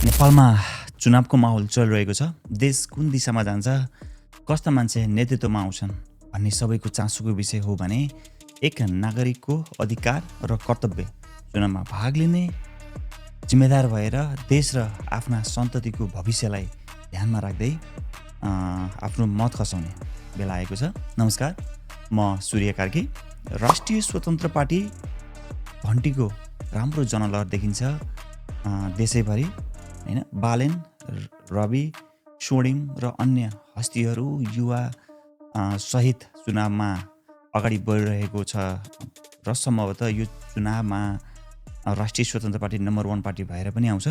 नेपालमा चुनावको माहौल चलिरहेको छ। देश कुन दिशामा जान्छ, कस्ता मान्छे नेतृत्वमा आउँछन् भन्ने सबैको चासोको विषय हो भने एक नागरिकको अधिकार र कर्तव्य चुनावमा भाग लिने, जिम्मेदार भएर देश र आफ्ना सन्ततिको भविष्यलाई ध्यानमा राख्दै आफ्नो मत खसाउने बेला आएको छ। नमस्कार, म सूर्य कार्की। राष्ट्रिय स्वतन्त्र पार्टी घन्टीको राम्रो जनलहर देखिन्छ देशैभरि, हैन। बालेन, रवि, स्वर्णिम र अन्य हस्तीहरू युवा सहित चुनावमा अगाडि बढिरहेको छ र सम्भवतः यो चुनावमा राष्ट्रिय स्वतन्त्र पार्टी नम्बर 1 पार्टी भएर पनि आउँछ।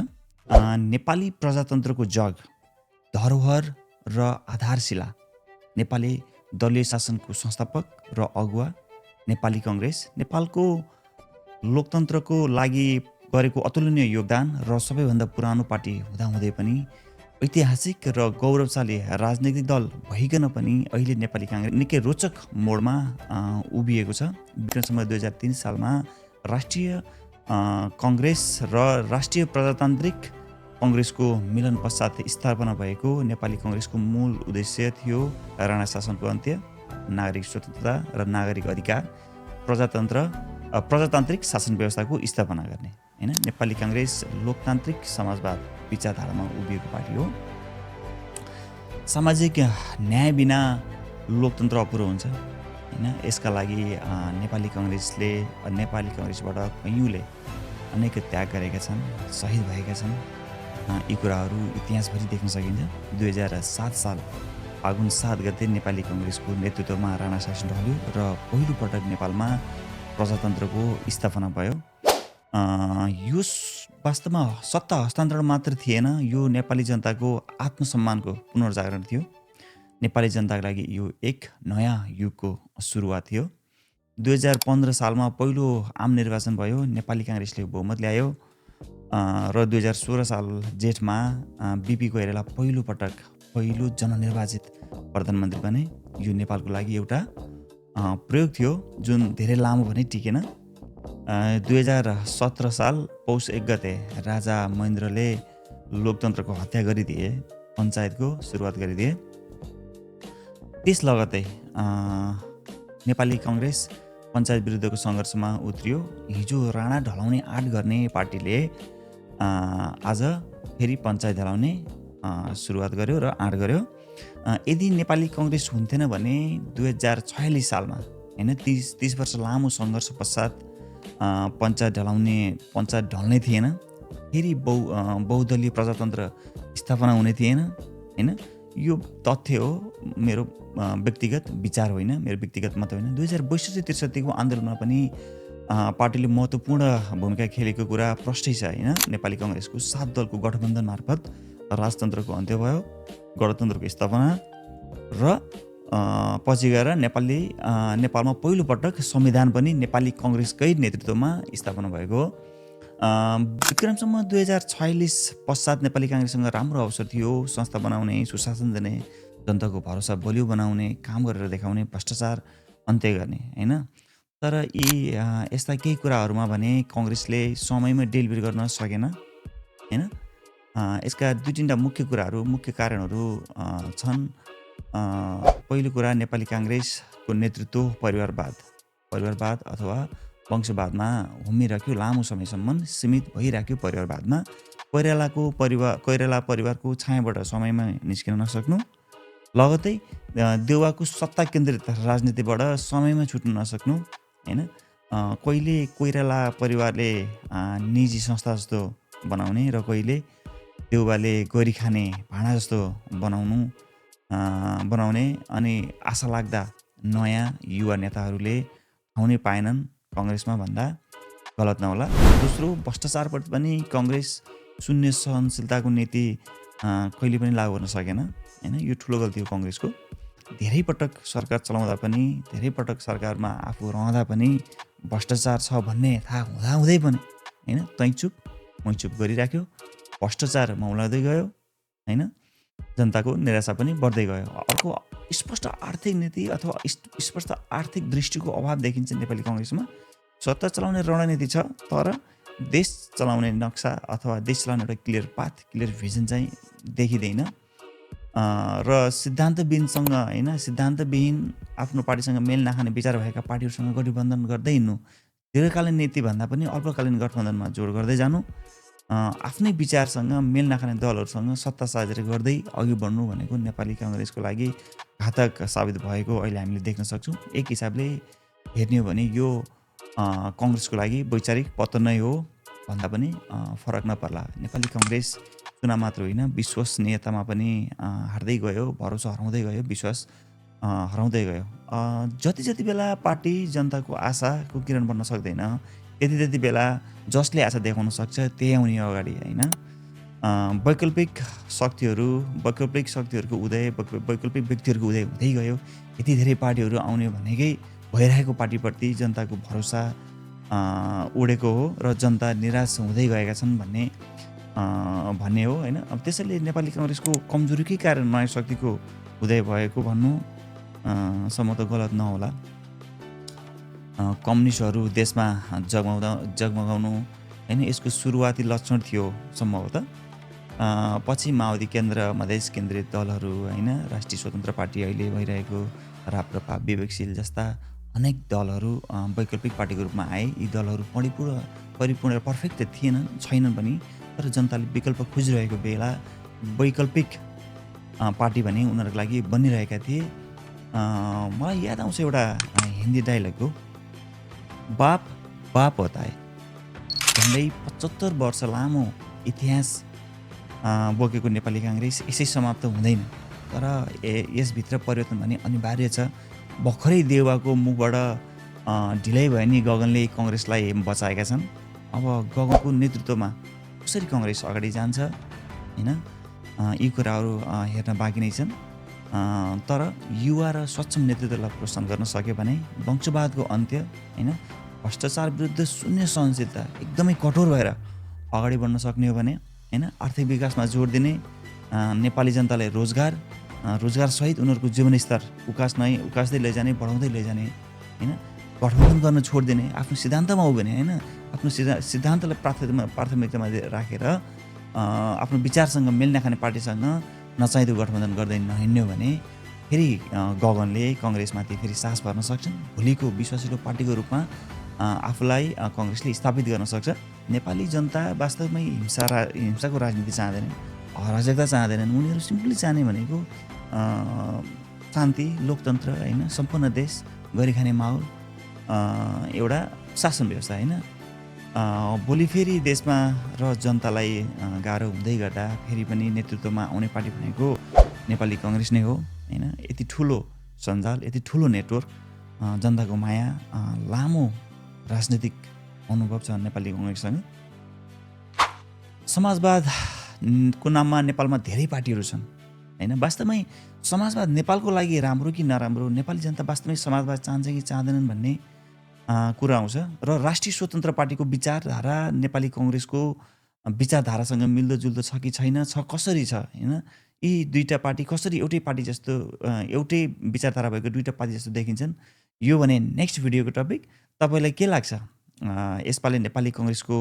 नेपाली प्रजातन्त्रको जग, धरोहर र आधारशिला, नेपाली दलीय शासनको संस्थापक र अगुवा नेपाली काङ्ग्रेस, नेपालको लोकतन्त्रको लागि गरेको अतुलनीय योगदान र सबैभन्दा पुरानो पार्टी हुँदाहुँदै पनि ऐतिहासिक र गौरवशाली राजनैतिक दल भइकन पनि अहिले नेपाली काङ्ग्रेस निकै रोचक मोडमा उभिएको छ। विक्रमसम्म 2003 सालमा राष्ट्रिय काङ्ग्रेस र राष्ट्रिय प्रजातान्त्रिक काङ्ग्रेसको मिलन पश्चात स्थापना भएको नेपाली काङ्ग्रेसको मूल उद्देश्य थियो राणा शासनको अन्त्य, नागरिक स्वतन्त्रता र नागरिक अधिकार, प्रजातान्त्रिक शासन व्यवस्थाको स्थापना गर्ने, हैन। नेपाली काङ्ग्रेस लोकतान्त्रिक समाजवाद विचारधारामा उभिएको पार्टी हो। सामाजिक न्याय बिना लोकतन्त्र अपुरो हुन्छ, हैन। यसका लागि नेपाली काङ्ग्रेसबाट कैयौँले अनेक त्याग गरेका छन्, शहीद भएका छन्। यी कुराहरू इतिहासभरि देख्न सकिन्छ। 2007 साल फागुन 7 गते नेपाली काङ्ग्रेसको नेतृत्वमा राणा शासन ढल्यो र पहिलोपटक नेपालमा प्रजातन्त्रको स्थापना भयो। यो वास्तवमा सत्ता हस्तान्तरण मात्र थिएन, यो नेपाली जनताको आत्मसम्मानको पुनर्जागरण थियो। नेपाली जनताको लागि यो एक नयाँ युगको सुरुवात थियो। 2015 सालमा पहिलो आम निर्वाचन भयो, नेपाली काङ्ग्रेसले बहुमत ल्यायो र 2016 साल जेठमा बिपी कोइराला पहिलो जननिर्वाचित प्रधानमन्त्री बने। यो नेपालको लागि एउटा प्रयोग थियो जुन धेरै लामो भने टिकेन। 2017 साल पौष 1 गते राजा महेन्द्रले लोकतन्त्रको हत्या गरिदिए, पञ्चायतको सुरुवात गरिदिए। त्यस लगतै नेपाली काङ्ग्रेस पञ्चायत विरुद्धको सङ्घर्षमा उत्रियो। हिजो राणा ढलाउने आँट गर्ने पार्टीले आज फेरि पञ्चायत ढलाउने सुरुवात गर्यो र आँट गर्यो। यदि नेपाली काङ्ग्रेस हुन्थेन भने 2046 सालमा, हैन, 30 वर्ष लामो सङ्घर्ष पश्चात पञ्चायत ढल्ने थिएन, फेरि बहुदलीय प्रजातन्त्र स्थापना हुने थिएन, हैन। यो तथ्य हो, मेरो व्यक्तिगत विचार होइन, मेरो व्यक्तिगत मत होइन। 2062-63 को आन्दोलनमा पनि पार्टीले महत्त्वपूर्ण भूमिका खेलेको कुरा प्रष्टै छ, हैन। नेपाली काङ्ग्रेसको 7 दलको गठबन्धन मार्फत राजतन्त्रको अन्त्य भयो, गणतन्त्रको स्थापना र पछि गएर नेपालमा पहिलोपटक संविधान पनि नेपाली काङ्ग्रेसकै नेतृत्वमा स्थापना भएको हो। विक्रमसम्म 2046 पश्चात नेपाली काङ्ग्रेससँग राम्रो अवसर थियो संस्था बनाउने, सुशासन दिने, जनताको भरोसा बलियो बनाउने, काम गरेर देखाउने, भ्रष्टाचार अन्त्य गर्ने, हैन। तर यस्ता केही कुराहरूमा भने काङ्ग्रेसले समयमै डेलिभरी गर्न सकेन, हैन। यसका 2-3 मुख्य कारणहरू छन्। पहिलो कुरा, नेपाली काङ्ग्रेसको नेतृत्व परिवारवाद अथवा वंशवादमा हुमिराख्यो, लामो समयसम्म सीमित भइराख्यो परिवारवादमा। कोइराला परिवारको छायाबाट समयमा निस्किन नसक्नु, लगतै देउवाको सत्ता केन्द्रित राजनीतिबाट समयमा छुट्न नसक्नु, हैन। कहिले कोइराला परिवारले निजी संस्था जस्तो बनाउने र कहिले देउवाले गरी खाने भाँडा जस्तो बनाउने अनि आशा लाग्दा नयाँ युवा नेताहरूले आउनै पाएनन् काङ्ग्रेसमा भन्दा गलत नहोला। दोस्रो, भ्रष्टाचारप्रति पनि काङ्ग्रेस शून्य सहनशीलताको नीति कहिले पनि लागू गर्न सकेन, हैन। यो ठुलो गल्ती हो काङ्ग्रेसको। धेरै पटक सरकार चलाउँदा पनि, धेरै पटक सरकारमा आफू रहँदा पनि भ्रष्टाचार छ भन्ने थाहा हुँदाहुँदै पनि, हैन, तैचुप मैचुप गरिराख्यो, भ्रष्टाचार मौलाउँदै गयो, हैन। जनताको निराशा पनि बढ्दै गयो। अर्को, स्पष्ट आर्थिक नीति अथवा स्पष्ट आर्थिक दृष्टिको अभाव देखिन्छ नेपाली काङ्ग्रेसमा। सत्ता चलाउने रणनीति छ तर देश चलाउने नक्सा अथवा देश चलाउने एउटा क्लियर पाथ, क्लियर भिजन चाहिँ देखिँदैन। र सिद्धान्तविहीनसँग होइन, सिद्धान्तविहीन आफ्नो पार्टीसँग मेल नखाने विचार भएका पार्टीहरूसँग गठबन्धन गर्दै हिँड्नु, दीर्घकालीन नीतिभन्दा पनि अल्पकालीन गठबन्धनमा जोड गर्दै जानु, आफ्नै विचारसँग मेल नखाने दलहरूसँग सत्ता साझेदारी गर्दै अघि बढ्नु भनेको नेपाली काङ्ग्रेसको लागि घातक साबित भएको अहिले हामीले देख्न सक्छौँ। एक हिसाबले हेर्ने हो भने यो काङ्ग्रेसको लागि वैचारिक पतन नै हो भन्दा पनि फरक नपर्ला। नेपाली काङ्ग्रेस चुनाव मात्र होइन, विश्वसनीयतामा पनि हार्दै गयो, भरोसा हराउँदै गयो, विश्वास हराउँदै गयो। जति जति बेला पार्टी जनताको आशाको किरण बन्न सक्दैन, त्यति बेला जसले आशा देखाउन सक्छ त्यही आउने अगाडि होइन। वैकल्पिक शक्तिहरूको उदय, वैकल्पिक व्यक्तिहरूको उदय हुँदै गयो। यति धेरै पार्टीहरू आउने भनेकै भइरहेको पार्टीप्रति जनताको भरोसा उडेको हो र जनता निराश हुँदै गएका छन् भन्ने हो होइन। अब त्यसैले नेपाली काङ्ग्रेसको कमजोरीकै कारण नयाँ शक्तिको उदय भएको भन्नु सम्भवतः गलत नहोला। कम्युनिस्टहरू देशमा जगमगाउनु होइन, यसको सुरुवाती लक्षण थियो सम्भवतः। पछि माओवादी केन्द्र मधेस केन्द्रित दलहरू होइन, राष्ट्रिय स्वतन्त्र पार्टी अहिले भइरहेको राप्रपा, विवेकशील जस्ता अनेक दलहरू वैकल्पिक पार्टीको रूपमा आए। यी दलहरू परिपूर्ण पर्फेक्ट छैनन् पनि, तर जनताले विकल्प खोजिरहेको बेला वैकल्पिक पार्टी भने उनीहरूको लागि बनिरहेका थिए। मलाई याद आउँछ एउटा हिन्दी डायलग हो, बाप बाप होता है। झन्डै 75 वर्ष लामो इतिहास बोकेको नेपाली काङ्ग्रेस यसै समाप्त हुँदैन। तर यसभित्र परिवर्तन भने अनिवार्य छ। भर्खरै देउवाको मुखबाट ढिलै भयो नि गगनले काङ्ग्रेसलाई बचाएका छन्। अब गगनको नेतृत्वमा कसरी काङ्ग्रेस अगाडि जान्छ होइन, यी कुराहरू हेर्न बाँकी नै छन्। तर युवा र सक्षम नेतृत्वलाई प्रोत्साहन गर्न सक्यो भने वंशवादको अन्त्य होइन, भ्रष्टाचार विरुद्ध शून्य सहनशीलता एकदमै कठोर भएर अगाडि बढ्न सक्ने हो भने होइन, आर्थिक विकासमा जोड दिने, नेपाली जनतालाई रोजगारसहित उनीहरूको जीवनस्तर उकास्दै लैजाने, बढाउँदै लैजाने होइन, गठबन्धन गर्न छोडिदिने, आफ्नो सिद्धान्तमा हो भने होइन, आफ्नो सिद्धान्तलाई प्राथमिकतामा राखेर आफ्नो विचारसँग मेल नखाने पार्टीसँग नचाहिँदो गठबन्धन गर्दै नहिँड्यो भने फेरि गगनले काङ्ग्रेसमाथि फेरि सास भर्न सक्छन्। भोलिको विश्वासिलो पार्टीको रूपमा आफूलाई काङ्ग्रेसले स्थापित गर्न सक्छ। नेपाली जनता वास्तवमै हिंसाको राजनीति चाहँदैनन्, अराजकता चाहँदैनन्। उनीहरू सिम्पली चाहने भनेको शान्ति, लोकतन्त्र होइन, सम्पन्न देश, गरी खाने माहौल, एउटा शासन व्यवस्था होइन। भोलि फेरि देशमा र जनतालाई गाह्रो हुँदै गर्दा फेरि पनि नेतृत्वमा आउने पार्टी भनेको नेपाली काङ्ग्रेस नै हो होइन। यति ठुलो सञ्जाल, यति ठुलो नेटवर्क, जनताको माया, लामो राजनीतिक अनुभव छ नेपाली काङ्ग्रेससँग। समाजवादको नाममा नेपालमा धेरै पार्टीहरू छन् होइन। वास्तवमै समाजवाद नेपालको लागि राम्रो कि नराम्रो, नेपाली जनता वास्तवमै समाजवाद चाहन्छ कि चाहँदैनन् भन्ने कुरा आउँछ। र राष्ट्रिय स्वतन्त्र पार्टीको विचारधारा नेपाली काङ्ग्रेसको विचारधारासँग मिल्दोजुल्दो छ कि छैन, कसरी छ होइन। यी दुईवटा पार्टी कसरी एउटै पार्टी जस्तो, एउटै विचारधारा भएको दुईवटा पार्टी जस्तो देखिन्छन्, यो भने नेक्स्ट भिडियोको टपिक। तपाईँलाई के लाग्छ यसपालि नेपाली काङ्ग्रेसको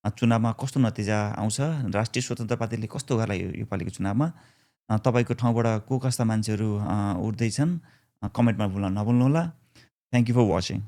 चुनावमा कस्तो नतिजा आउँछ, राष्ट्रिय स्वतन्त्र पार्टीले कस्तो गर्ला यो पालिको चुनावमा? तपाईँको ठाउँबाट को कस्ता मान्छेहरू उठ्दैछन् कमेन्टमा नभुल्नुहोला। Thank you for watching.